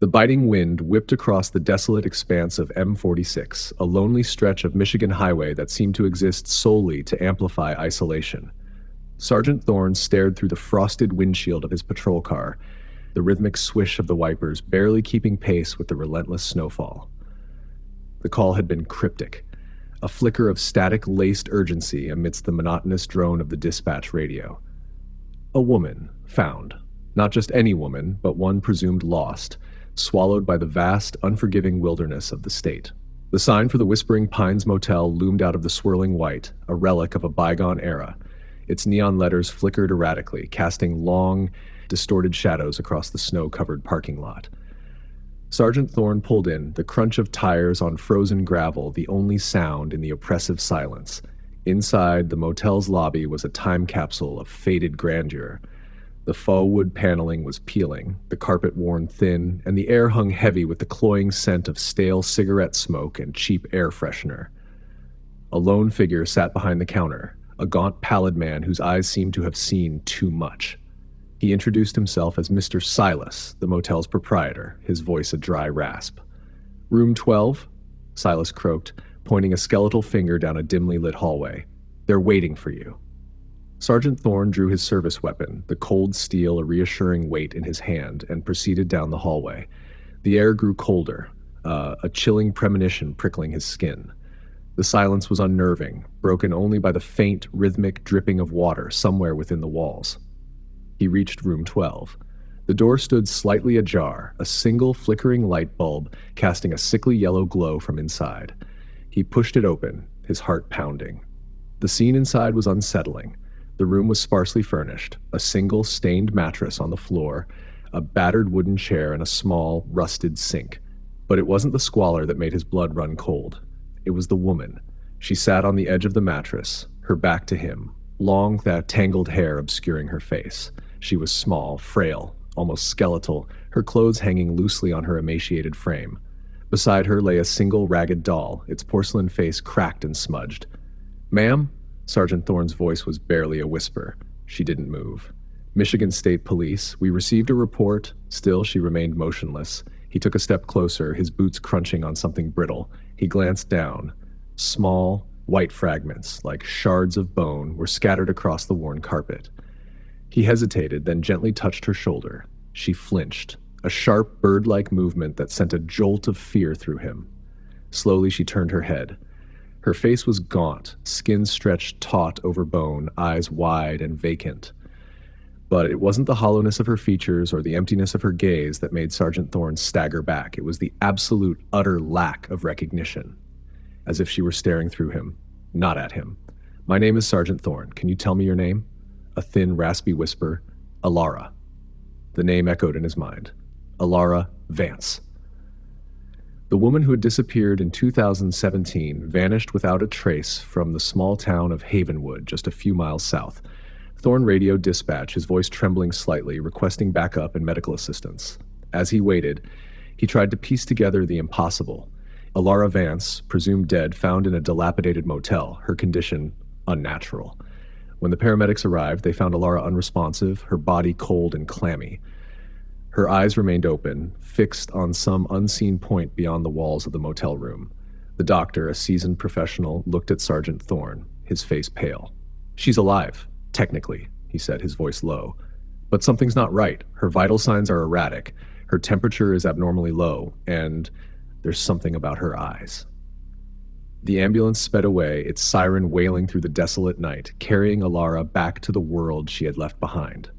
The biting wind whipped across the desolate expanse of M46, a lonely stretch of Michigan highway that seemed to exist solely to amplify isolation. Sergeant Thorne stared through the frosted windshield of his patrol car, the rhythmic swish of the wipers barely keeping pace with the relentless snowfall. The call had been cryptic, a flicker of static-laced urgency amidst the monotonous drone of the dispatch radio. A woman, found. Not just any woman, but one presumed lost, swallowed by the vast, unforgiving wilderness of the state. The sign for the Whispering Pines Motel loomed out of the swirling white, a relic of a bygone era. Its neon letters flickered erratically, casting long, distorted shadows across the snow-covered parking lot. Sergeant Thorne pulled in, the crunch of tires on frozen gravel the only sound in the oppressive silence. Inside, the motel's lobby was a time capsule of faded grandeur. The faux wood paneling was peeling, the carpet worn thin, and the air hung heavy with the cloying scent of stale cigarette smoke and cheap air freshener. A lone figure sat behind the counter, a gaunt, pallid man whose eyes seemed to have seen too much. He introduced himself as Mr. Silas, the motel's proprietor, his voice a dry rasp. "Room 12?" Silas croaked, pointing a skeletal finger down a dimly lit hallway. "They're waiting for you." Sergeant Thorne drew his service weapon, the cold steel a reassuring weight in his hand, and proceeded down the hallway. The air grew colder, a chilling premonition prickling his skin. The silence was unnerving, broken only by the faint, rhythmic dripping of water somewhere within the walls. He reached room 12. The door stood slightly ajar, a single flickering light bulb casting a sickly yellow glow from inside. He pushed it open, his heart pounding. The scene inside was unsettling. The room was sparsely furnished, a single stained mattress on the floor, a battered wooden chair, and a small, rusted sink. But it wasn't the squalor that made his blood run cold. It was the woman. She sat on the edge of the mattress, her back to him, long, that tangled hair obscuring her face. She was small, frail, almost skeletal, her clothes hanging loosely on her emaciated frame. Beside her lay a single ragged doll, its porcelain face cracked and smudged. "Ma'am?" Sergeant Thorne's voice was barely a whisper. She didn't move. "Michigan State Police. We received a report." Still, she remained motionless. He took a step closer, his boots crunching on something brittle. He glanced down. Small, white fragments, like shards of bone, were scattered across the worn carpet. He hesitated, then gently touched her shoulder. She flinched, a sharp, bird-like movement that sent a jolt of fear through him. Slowly, she turned her head. Her face was gaunt, skin stretched taut over bone, eyes wide and vacant. But it wasn't the hollowness of her features or the emptiness of her gaze that made Sergeant Thorne stagger back. It was the absolute, utter lack of recognition. As if she were staring through him, not at him. "My name is Sergeant Thorne. Can you tell me your name?" A thin, raspy whisper. "Alara." The name echoed in his mind. Alara Vance. The woman who had disappeared in 2017 vanished without a trace from the small town of Havenwood, just a few miles south. Thorne radioed dispatch, his voice trembling slightly, requesting backup and medical assistance. As he waited, he tried to piece together the impossible. Alara Vance, presumed dead, found in a dilapidated motel, her condition unnatural. When the paramedics arrived, they found Alara unresponsive, her body cold and clammy. Her eyes remained open, fixed on some unseen point beyond the walls of the motel room. The doctor, a seasoned professional, looked at Sergeant Thorne, his face pale. "She's alive, technically," he said, his voice low. "But something's not right. Her vital signs are erratic. Her temperature is abnormally low, and there's something about her eyes." The ambulance sped away, its siren wailing through the desolate night, carrying Alara back to the world she had left behind.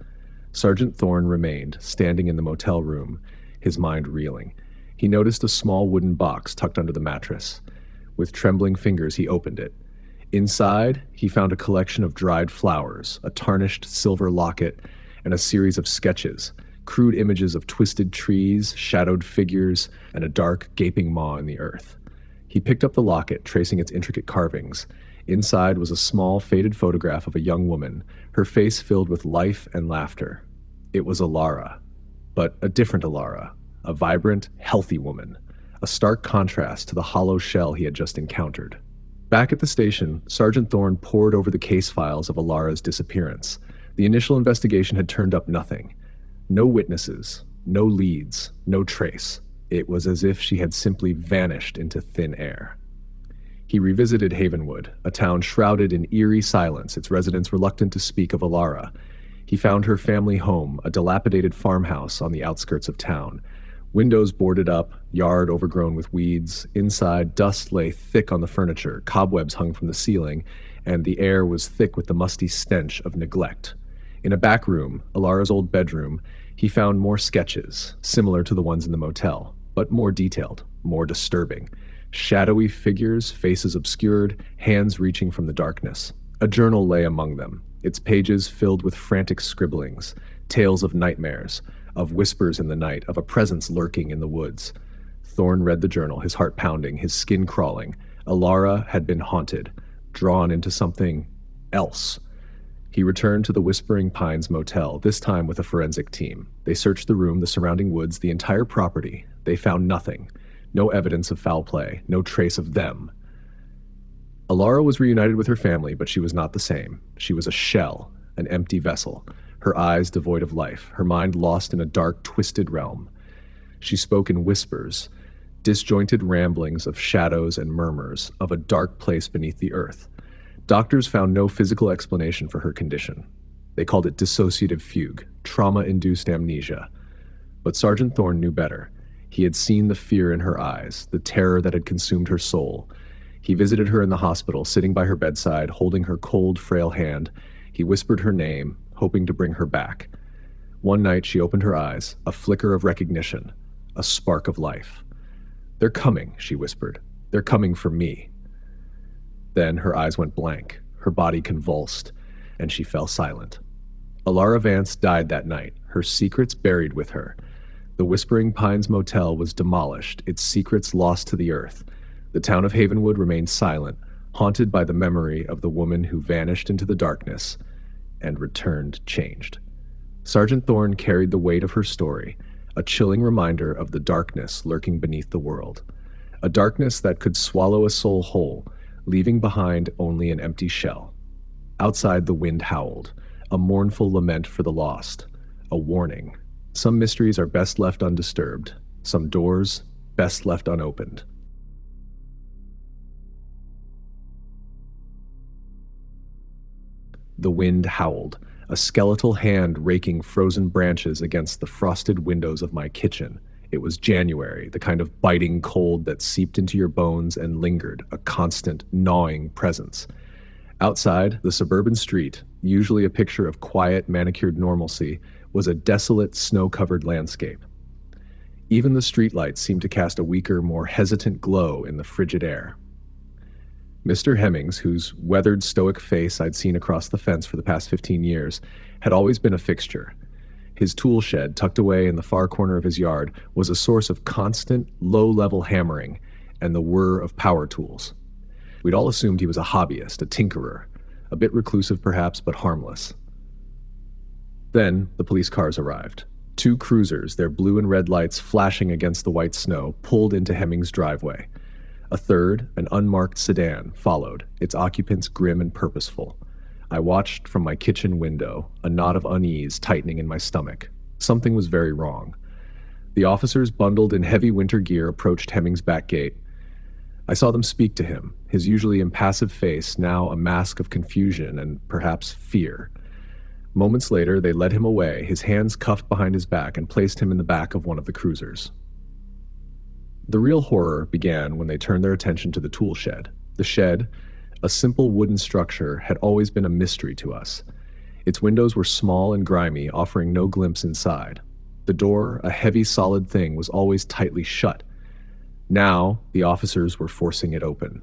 Sergeant Thorne remained, standing in the motel room, his mind reeling. He noticed a small wooden box tucked under the mattress. With trembling fingers, he opened it. Inside, he found a collection of dried flowers, a tarnished silver locket, and a series of sketches, crude images of twisted trees, shadowed figures, and a dark, gaping maw in the earth. He picked up the locket, tracing its intricate carvings. Inside was a small, faded photograph of a young woman, her face filled with life and laughter. It was Alara, but a different Alara, a vibrant, healthy woman, a stark contrast to the hollow shell he had just encountered. Back at the station, Sergeant Thorne pored over the case files of Alara's disappearance. The initial investigation had turned up nothing. No witnesses, No leads, no trace. It was as if she had simply vanished into thin air. He revisited Havenwood, a town shrouded in eerie silence, its residents reluctant to speak of Alara. He found her family home, a dilapidated farmhouse on the outskirts of town. Windows boarded up, yard overgrown with weeds. Inside, dust lay thick on the furniture, cobwebs hung from the ceiling, and the air was thick with the musty stench of neglect. In a back room, Alara's old bedroom, he found more sketches, similar to the ones in the motel, but more detailed, more disturbing. Shadowy figures, faces obscured, hands reaching from the darkness. A journal lay among them, its pages filled with frantic scribblings, tales of nightmares, of whispers in the night, of a presence lurking in the woods. Thorne read the journal, his heart pounding, his skin crawling. Alara had been haunted, drawn into something else. He returned to the Whispering Pines Motel, this time with a forensic team. They searched the room, the surrounding woods, the entire property. They found nothing. No evidence of foul play, no trace of them. Alara was reunited with her family, but she was not the same. She was a shell, an empty vessel, her eyes devoid of life, her mind lost in a dark, twisted realm. She spoke in whispers, disjointed ramblings of shadows and murmurs of a dark place beneath the earth. Doctors found no physical explanation for her condition. They called it dissociative fugue, trauma-induced amnesia. But Sergeant Thorne knew better. He had seen the fear in her eyes, the terror that had consumed her soul. He visited her in the hospital, sitting by her bedside, holding her cold, frail hand. He whispered her name, hoping to bring her back. One night she opened her eyes, a flicker of recognition, a spark of life. "They're coming," she whispered. "They're coming for me." Then her eyes went blank, her body convulsed, and she fell silent. Alara Vance died that night, her secrets buried with her. The Whispering Pines Motel was demolished, its secrets lost to the earth. The town of Havenwood remained silent, haunted by the memory of the woman who vanished into the darkness and returned changed. Sergeant Thorne carried the weight of her story, a chilling reminder of the darkness lurking beneath the world. A darkness that could swallow a soul whole, leaving behind only an empty shell. Outside, the wind howled, a mournful lament for the lost, a warning. Some mysteries are best left undisturbed, some doors best left unopened. The wind howled, a skeletal hand raking frozen branches against the frosted windows of my kitchen. It was January, the kind of biting cold that seeped into your bones and lingered, a constant, gnawing presence. Outside, the suburban street, usually a picture of quiet, manicured normalcy, was a desolate, snow-covered landscape. Even the streetlights seemed to cast a weaker, more hesitant glow in the frigid air. Mr. Hemmings, whose weathered, stoic face I'd seen across the fence for the past 15 years, had always been a fixture. His tool shed, tucked away in the far corner of his yard, was a source of constant, low-level hammering and the whir of power tools. We'd all assumed he was a hobbyist, a tinkerer, a bit reclusive perhaps, but harmless. Then the police cars arrived. 2 cruisers, their blue and red lights flashing against the white snow, pulled into Hemmings' driveway. A third, an unmarked sedan, followed, its occupants grim and purposeful. I watched from my kitchen window, a knot of unease tightening in my stomach. Something was very wrong. The officers, bundled in heavy winter gear, approached Hemmings' back gate. I saw them speak to him, his usually impassive face now a mask of confusion and perhaps fear. Moments later, they led him away, his hands cuffed behind his back, and placed him in the back of one of the cruisers. The real horror began when they turned their attention to the tool shed. The shed, a simple wooden structure, had always been a mystery to us. Its windows were small and grimy, offering no glimpse inside. The door, a heavy, solid thing, was always tightly shut. Now, the officers were forcing it open.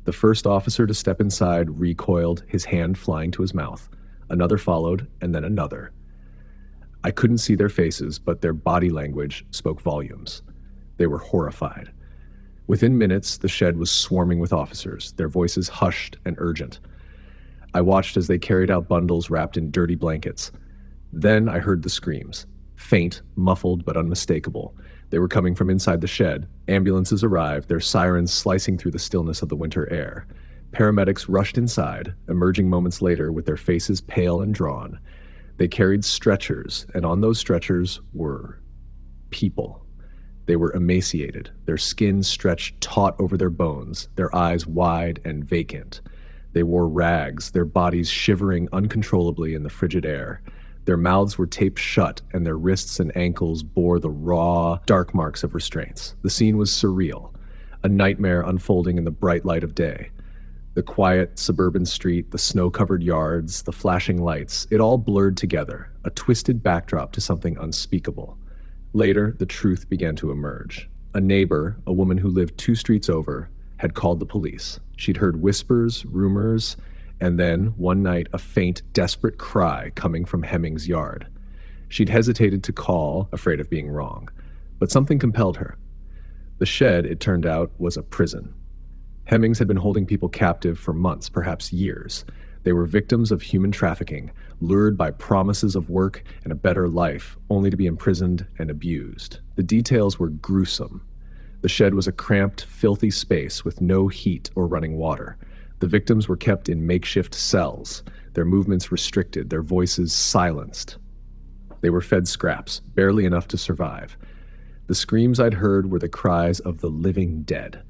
The first officer to step inside recoiled, his hand flying to his mouth. Another followed, and then another. I couldn't see their faces, but their body language spoke volumes. They were horrified. Within minutes, the shed was swarming with officers, their voices hushed and urgent. I watched as they carried out bundles wrapped in dirty blankets. Then I heard the screams. Faint, muffled, but unmistakable. They were coming from inside the shed. Ambulances arrived, their sirens slicing through the stillness of the winter air. Paramedics rushed inside, emerging moments later with their faces pale and drawn. They carried stretchers, and on those stretchers were people. They were emaciated, their skin stretched taut over their bones, their eyes wide and vacant. They wore rags, their bodies shivering uncontrollably in the frigid air. Their mouths were taped shut, and their wrists and ankles bore the raw, dark marks of restraints. The scene was surreal, a nightmare unfolding in the bright light of day. The quiet suburban street, the snow-covered yards, the flashing lights, it all blurred together, a twisted backdrop to something unspeakable. Later, the truth began to emerge. A neighbor, a woman who lived 2 streets over, had called the police. She'd heard whispers, rumors, and then, one night, a faint, desperate cry coming from Hemming's yard. She'd hesitated to call, afraid of being wrong, but something compelled her. The shed, it turned out, was a prison. Hemmings had been holding people captive for months, perhaps years. They were victims of human trafficking, lured by promises of work and a better life, only to be imprisoned and abused. The details were gruesome. The shed was a cramped, filthy space with no heat or running water. The victims were kept in makeshift cells, their movements restricted, their voices silenced. They were fed scraps, barely enough to survive. The screams I'd heard were the cries of the living dead,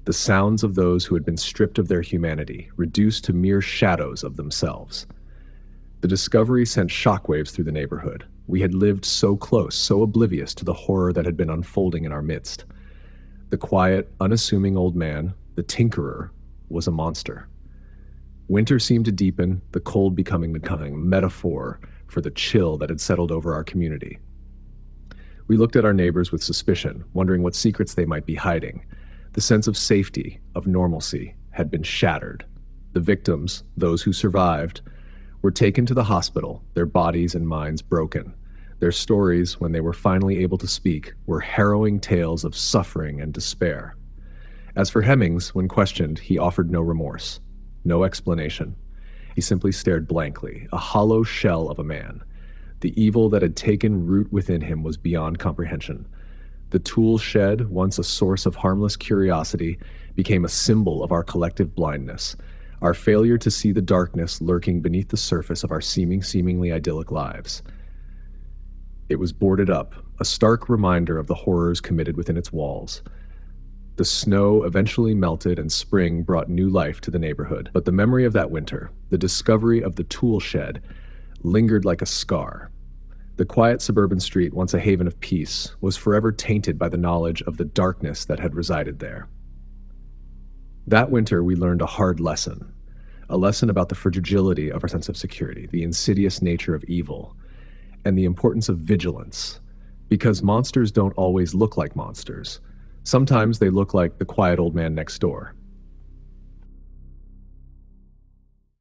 the sounds of those who had been stripped of their humanity, reduced to mere shadows of themselves. The discovery sent shockwaves through the neighborhood. We had lived so close, so oblivious to the horror that had been unfolding in our midst. The quiet, unassuming old man, the tinkerer, was a monster. Winter seemed to deepen, the cold becoming a metaphor for the chill that had settled over our community. We looked at our neighbors with suspicion, wondering what secrets they might be hiding. The sense of safety, of normalcy, had been shattered. The victims, those who survived, were taken to the hospital, their bodies and minds broken. Their stories, when they were finally able to speak, were harrowing tales of suffering and despair. As for Hemmings, when questioned, he offered no remorse, no explanation. He simply stared blankly, a hollow shell of a man. The evil that had taken root within him was beyond comprehension. The tool shed, once a source of harmless curiosity, became a symbol of our collective blindness, our failure to see the darkness lurking beneath the surface of our seemingly idyllic lives. It was boarded up, a stark reminder of the horrors committed within its walls. The snow eventually melted and spring brought new life to the neighborhood, but the memory of that winter, the discovery of the tool shed, lingered like a scar. The quiet suburban street, once a haven of peace, was forever tainted by the knowledge of the darkness that had resided there. That winter, we learned a hard lesson, a lesson about the fragility of our sense of security, the insidious nature of evil, and the importance of vigilance, because monsters don't always look like monsters. Sometimes they look like the quiet old man next door.